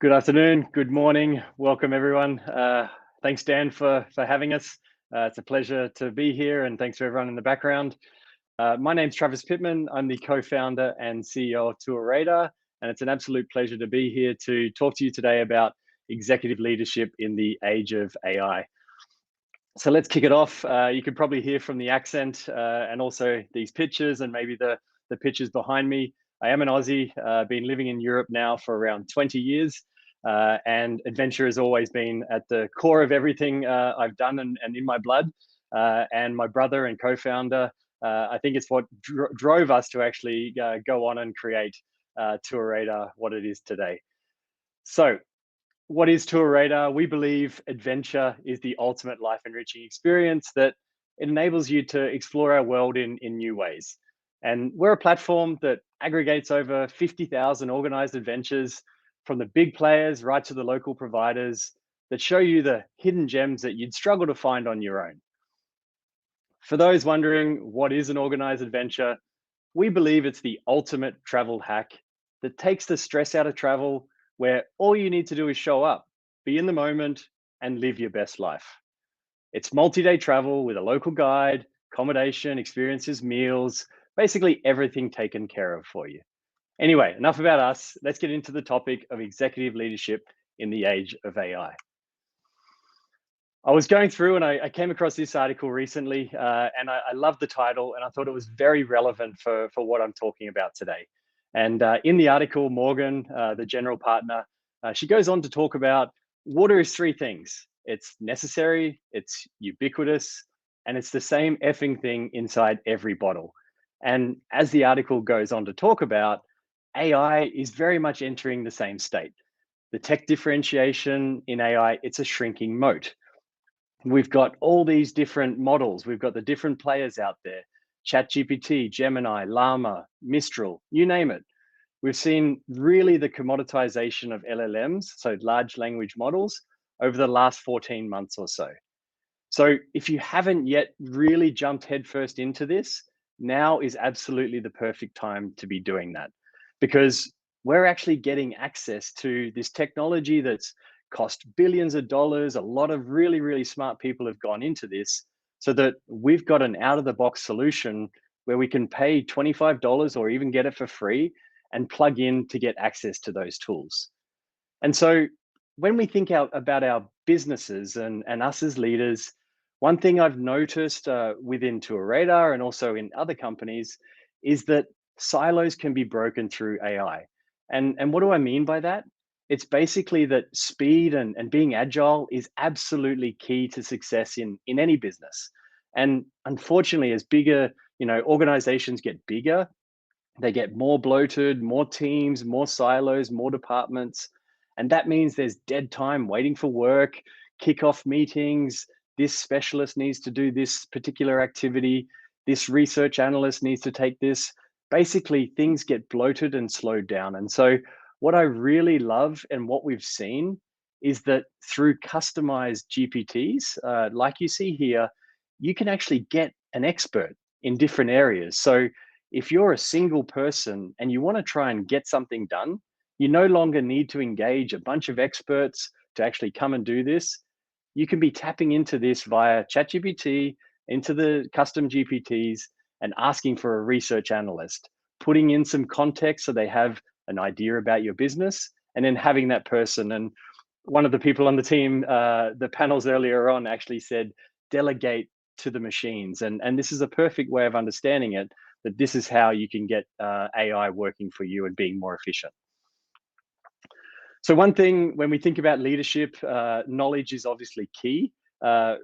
Good afternoon, good morning, welcome everyone. Thanks Dan for having us. It's a pleasure to be here and thanks to everyone in the background. My name's Travis Pittman. I'm the co-founder and CEO of TourRadar, and it's an absolute pleasure to be here to talk to you today about executive leadership in the age of AI. So let's kick it off. You can probably hear from the accent and also these pictures and maybe the pictures behind me. I am an Aussie, been living in Europe now for around 20 years. And adventure has always been at the core of everything I've done and in my blood. And my brother and co-founder, I think it's what drove us to actually go on and create TourRadar what it is today. So what is TourRadar? We believe adventure is the ultimate life enriching experience that enables you to explore our world in new ways. And we're a platform that aggregates over 50,000 organized adventures from the big players right to the local providers that show you the hidden gems that you'd struggle to find on your own. For those wondering what is an organized adventure, we believe it's the ultimate travel hack that takes the stress out of travel, where all you need to do is show up, be in the moment, and live your best life. It's multi-day travel with a local guide, accommodation, experiences, meals, basically everything taken care of for you. Anyway, enough about us. Let's get into the topic of executive leadership in the age of AI. I was going through and I came across this article recently, and I loved the title, and I thought it was very relevant for what I'm talking about today. And in the article, Morgan, the general partner, she goes on to talk about water is three things. It's necessary, it's ubiquitous, and it's the same effing thing inside every bottle. And as the article goes on to talk about, AI is very much entering the same state. The tech differentiation in AI, it's a shrinking moat. We've got all these different models. We've got the different players out there, ChatGPT, Gemini, Llama, Mistral, you name it. We've seen really the commoditization of LLMs, so large language models, over the last 14 months or so. So if you haven't yet really jumped headfirst into this, now is absolutely the perfect time to be doing that, because we're actually getting access to this technology that's cost billions of dollars. A lot of really, really smart people have gone into this so that we've got an out of the box solution where we can pay $25 or even get it for free and plug in to get access to those tools. And so when we think about our businesses and us as leaders, one thing I've noticed within TourRadar and also in other companies is that silos can be broken through AI. And what do I mean by that? It's basically that speed and being agile is absolutely key to success in any business. And unfortunately, as bigger, organizations get bigger, they get more bloated, more teams, more silos, more departments. And that means there's dead time waiting for work, kickoff meetings. This specialist needs to do this particular activity. This research analyst needs to take this. Basically, things get bloated and slowed down. And so, what I really love and what we've seen is that through customized GPTs, like you see here, you can actually get an expert in different areas. So, if you're a single person and you want to try and get something done, you no longer need to engage a bunch of experts to actually come and do this. You can be tapping into this via ChatGPT, into the custom GPTs, and asking for a research analyst, putting in some context so they have an idea about your business, and then having that person. And one of the people on the team, the panels earlier on actually said, delegate to the machines. And this is a perfect way of understanding it, that this is how you can get AI working for you and being more efficient. So one thing when we think about leadership, knowledge is obviously key.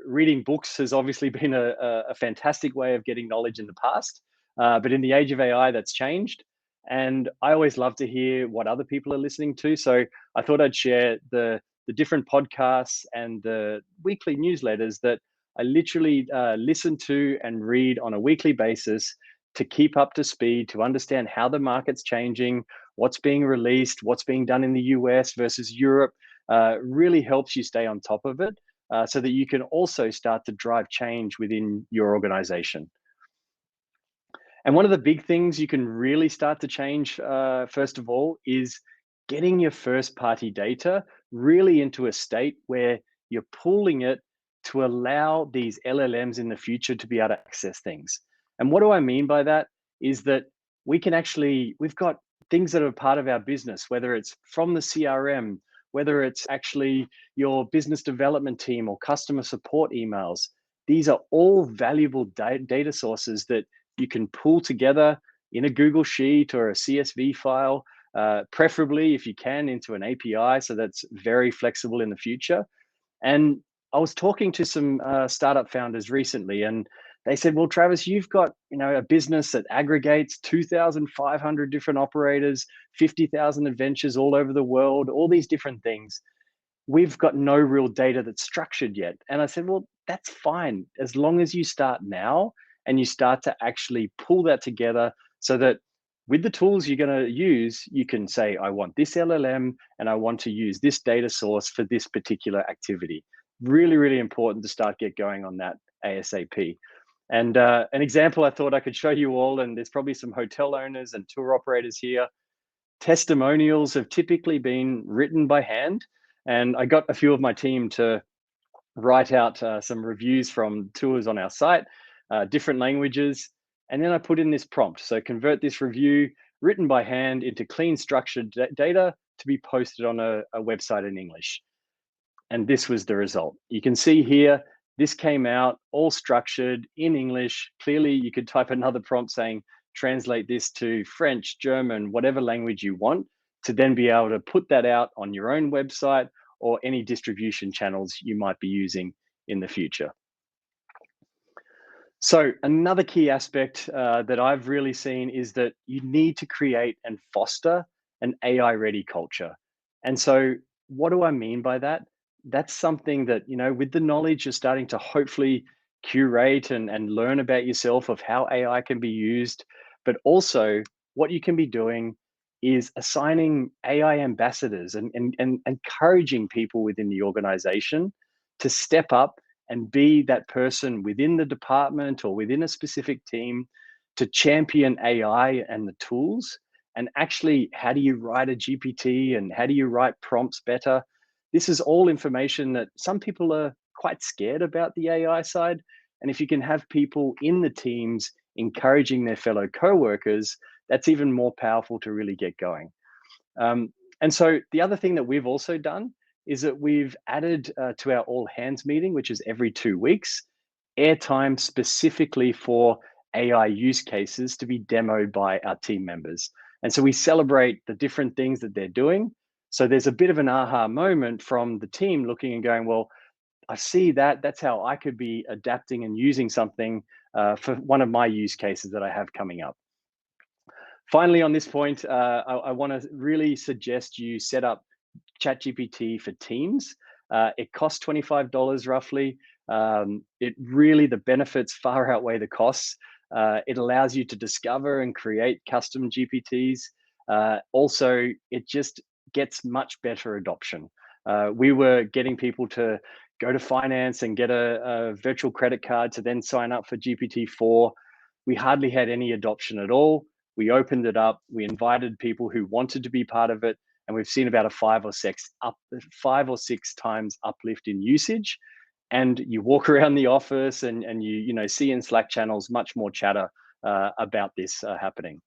Reading books has obviously been a fantastic way of getting knowledge in the past, but in the age of AI, that's changed. And I always love to hear what other people are listening to. So I thought I'd share the different podcasts and the weekly newsletters that I literally listen to and read on a weekly basis to keep up to speed, to understand how the market's changing, what's being released, what's being done in the US versus Europe. Really helps you stay on top of it so that you can also start to drive change within your organization. And one of the big things you can really start to change, first of all, is getting your first party data really into a state where you're pooling it to allow these LLMs in the future to be able to access things. And what do I mean by that is that we've got things that are part of our business, whether it's from the CRM, whether it's actually your business development team or customer support emails. These are all valuable data sources that you can pull together in a Google Sheet or a CSV file, preferably if you can into an API, so that's very flexible in the future. And I was talking to some startup founders recently, and they said, "Well, Travis, you've got a business that aggregates 2,500 different operators, 50,000 adventures all over the world, all these different things. We've got no real data that's structured yet." And I said, "Well, that's fine as long as you start now and you start to actually pull that together so that with the tools you're going to use, you can say, I want this LLM and I want to use this data source for this particular activity." Really, really important to start get going on that ASAP. And an example I thought I could show you all, and there's probably some hotel owners and tour operators here. Testimonials have typically been written by hand, and I got a few of my team to write out some reviews from tours on our site, different languages, and then I put in this prompt. So convert this review written by hand into clean, structured data to be posted on a website in English. And this was the result. You can see here, this came out all structured in English. Clearly, you could type another prompt saying, translate this to French, German, whatever language you want, to then be able to put that out on your own website or any distribution channels you might be using in the future. So another key aspect that I've really seen is that you need to create and foster an AI-ready culture. And so what do I mean by that? That's something that, with the knowledge you're starting to hopefully curate and learn about yourself of how AI can be used, but also what you can be doing is assigning AI ambassadors and encouraging people within the organization to step up and be that person within the department or within a specific team to champion AI and the tools. And actually, how do you write a GPT and how do you write prompts better? This is all information that some people are quite scared about the AI side. And if you can have people in the teams encouraging their fellow co-workers, that's even more powerful to really get going. And so the other thing that we've also done is that we've added to our all hands meeting, which is every 2 weeks, airtime specifically for AI use cases to be demoed by our team members. And so we celebrate the different things that they're doing. So there's a bit of an aha moment from the team looking and going, well, I see that. That's how I could be adapting and using something for one of my use cases that I have coming up. Finally, on this point, I want to really suggest you set up ChatGPT for Teams. It costs $25 roughly. It really, the benefits far outweigh the costs. It allows you to discover and create custom GPTs. Also, it just gets much better adoption. We were getting people to go to finance and get a virtual credit card to then sign up for GPT-4. We hardly had any adoption at all. We opened it up. We invited people who wanted to be part of it, and we've seen about a 5 or 6 times uplift in usage. And you walk around the office and you see in Slack channels much more chatter about this happening.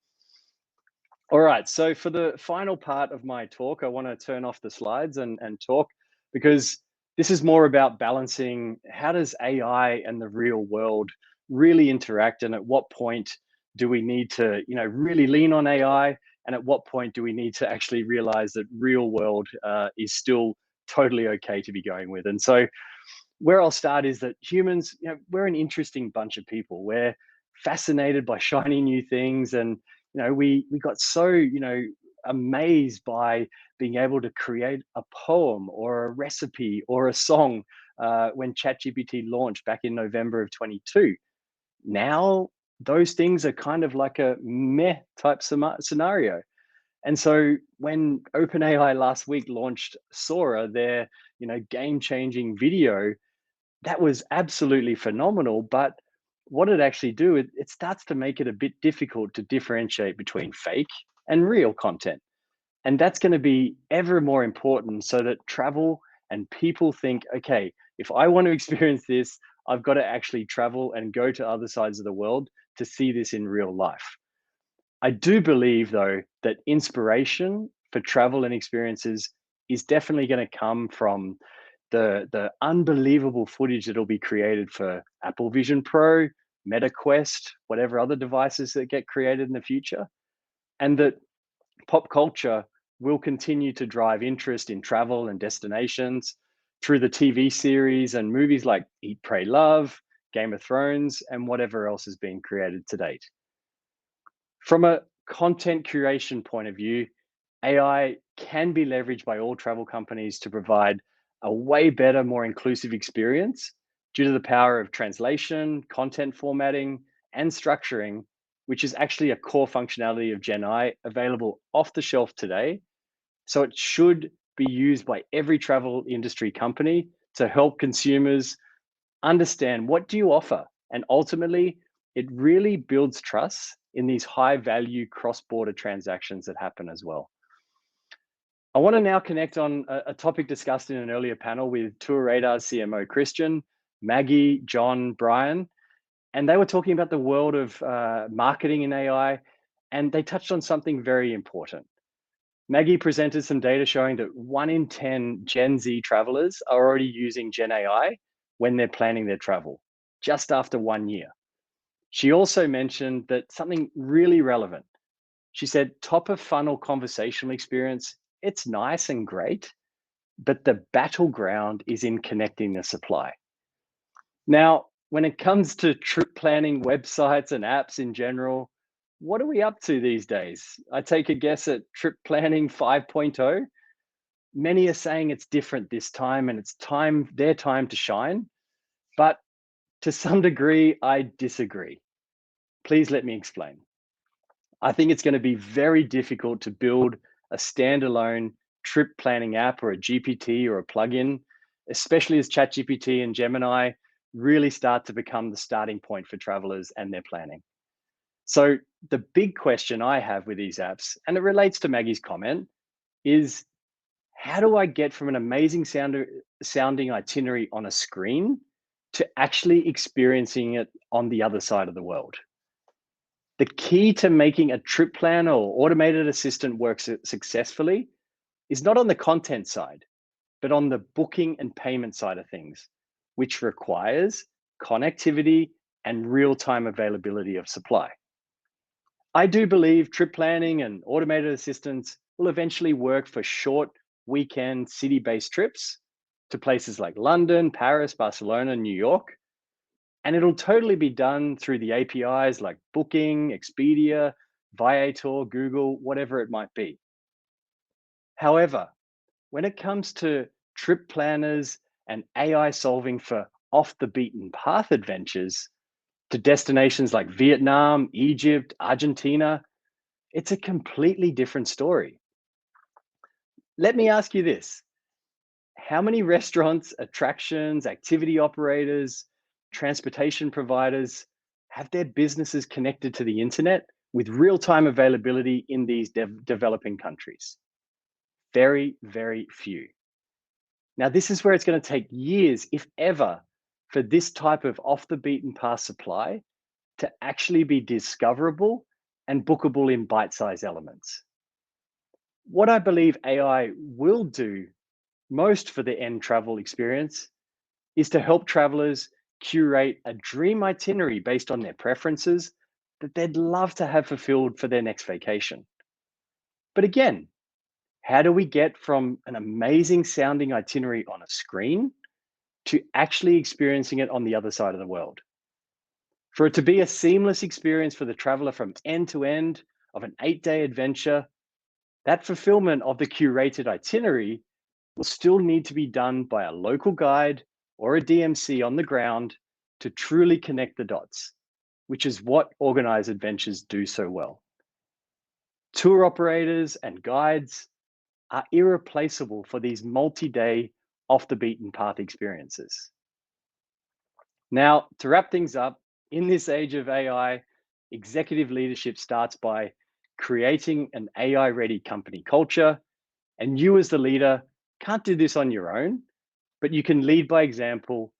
All right, so for the final part of my talk, I want to turn off the slides and talk, because this is more about balancing how does AI and the real world really interact, and at what point do we need to really lean on AI, and at what point do we need to actually realize that real world is still totally okay to be going with. And so where I'll start is that humans, we're an interesting bunch of people. We're fascinated by shiny new things, and we got so amazed by being able to create a poem or a recipe or a song when ChatGPT launched back in November of 22. Now those things are kind of like a meh type scenario. And so when OpenAI last week launched Sora, their game-changing video, that was absolutely phenomenal. But what it actually do, it starts to make it a bit difficult to differentiate between fake and real content. And that's going to be ever more important so that travel and people think, okay, if I want to experience this, I've got to actually travel and go to other sides of the world to see this in real life. I do believe, though, that inspiration for travel and experiences is definitely going to come from the unbelievable footage that'll be created for Apple Vision Pro, Meta Quest, whatever other devices that get created in the future, and that pop culture will continue to drive interest in travel and destinations through the TV series and movies like Eat, Pray, Love, Game of Thrones, and whatever else has been created to date. From a content curation point of view, AI can be leveraged by all travel companies to provide a way better, more inclusive experience due to the power of translation, content formatting, and structuring, which is actually a core functionality of Gen I available off the shelf today. So it should be used by every travel industry company to help consumers understand what do you offer, and ultimately it really builds trust in these high value cross-border transactions that happen as well. I want to now connect on a topic discussed in an earlier panel with TourRadar CMO Christian, Maggie, John, Brian, and they were talking about the world of marketing in AI, and they touched on something very important. Maggie presented some data showing that 1 in 10 Gen Z travelers are already using Gen AI when they're planning their travel, just after 1 year. She also mentioned that something really relevant. She said, top of funnel conversational experience, it's nice and great, but the battleground is in connecting the supply. Now, when it comes to trip planning websites and apps in general, what are we up to these days? I take a guess at trip planning 5.0. Many are saying it's different this time and it's their time to shine. But to some degree, I disagree. Please let me explain. I think it's going to be very difficult to build a standalone trip planning app or a GPT or a plugin, especially as ChatGPT and Gemini really start to become the starting point for travelers and their planning. So, the big question I have with these apps, and it relates to Maggie's comment, is how do I get from an amazing sounding itinerary on a screen to actually experiencing it on the other side of the world? The key to making a trip planner or automated assistant work successfully is not on the content side, but on the booking and payment side of things, which requires connectivity and real time availability of supply. I do believe trip planning and automated assistants will eventually work for short weekend city based trips to places like London, Paris, Barcelona, New York. And it'll totally be done through the APIs like Booking, Expedia, Viator, Google, whatever it might be. However, when it comes to trip planners and AI solving for off the beaten path adventures to destinations like Vietnam, Egypt, Argentina, it's a completely different story. Let me ask you this. How many restaurants, attractions, activity operators, transportation providers have their businesses connected to the internet with real time availability in these developing countries? Very, very few. Now, this is where it's going to take years, if ever, for this type of off the beaten path supply to actually be discoverable and bookable in bite sized elements. What I believe AI will do most for the end travel experience is to help travelers curate a dream itinerary based on their preferences that they'd love to have fulfilled for their next vacation. But again, how do we get from an amazing sounding itinerary on a screen to actually experiencing it on the other side of the world? For it to be a seamless experience for the traveler from end to end of an 8-day adventure, that fulfillment of the curated itinerary will still need to be done by a local guide or a DMC on the ground to truly connect the dots, which is what organized adventures do so well. Tour operators and guides are irreplaceable for these multi-day off the beaten path experiences. Now, to wrap things up, in this age of AI, executive leadership starts by creating an AI-ready company culture. And you as the leader can't do this on your own, but you can lead by example.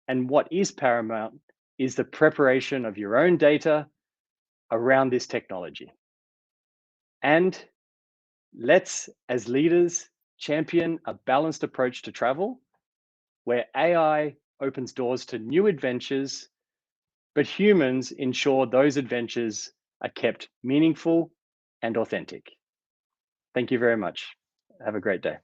And what is paramount is the preparation of your own data around this technology. And let's, as leaders, champion a balanced approach to travel where AI opens doors to new adventures, but humans ensure those adventures are kept meaningful and authentic. Thank you very much. Have a great day.